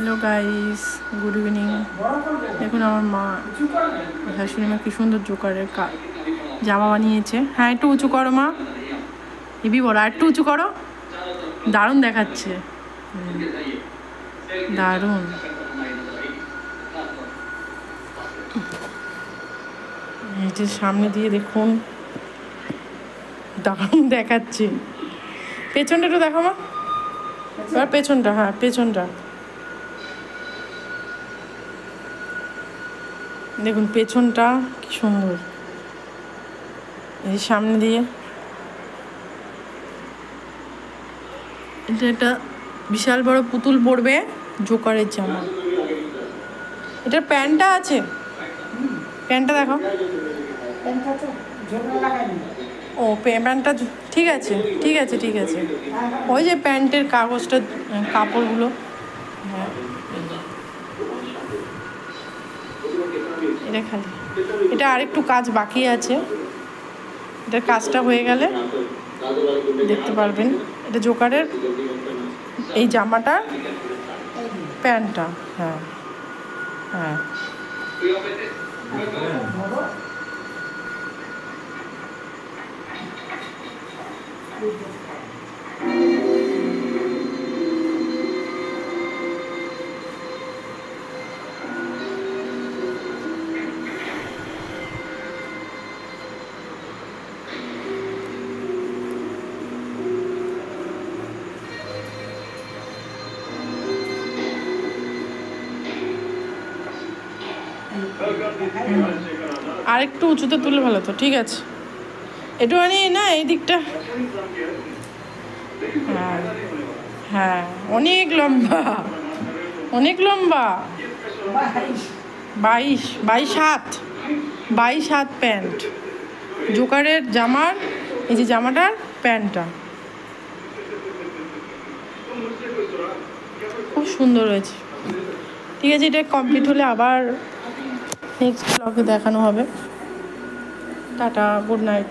Hello guys, good evening. দেখুন আমার মা শাশুড়ি মা কি সুন্দর জোকারের জামা বানিয়েছে। হ্যাঁ, একটু উঁচু করো মা, হেবি বড়, আর একটু উঁচু করো। দারুণ দেখাচ্ছে, দারুণ। এটির সামনে দিয়ে দেখুন, দারুণ দেখাচ্ছে। পেছনটা একটু দেখো মা, এবার পেছনটা, হ্যাঁ পেছনটা দেখুন, পেছনটা কি সুন্দর। এই সামনে দিয়ে এটা একটা বিশাল বড় পুতুল পরবে, জোকারের জামা। এটার প্যান্টটা আছে, প্যান্টটা দেখো। ও প্যান্টটা ঠিক আছে, ঠিক আছে, ঠিক আছে। ওই যে প্যান্টের কাগজটা, কাপড়গুলো, হ্যাঁ এটা খালি, এটা আরেকটু কাজ বাকি আছে। এটার কাজটা হয়ে গেলে দেখতে পারবেন। এটা জোকারের এই জামাটার প্যান্টটা, হ্যাঁ হ্যাঁ। আর একটু উঁচুতে তুলে ভালো তো, ঠিক আছে। একটুখানি না এই দিকটা, হ্যাঁ হ্যাঁ, অনেক লম্বা, অনেক লম্বা। 22 হাত প্যান্ট, জোকারের জামার, এই যে জামাটার প্যান্টটা খুব সুন্দর হয়েছে। ঠিক আছে, এটা কমপ্লিট হলে আবার নেক্সট ব্লগে দেখানো হবে। Tata, good night.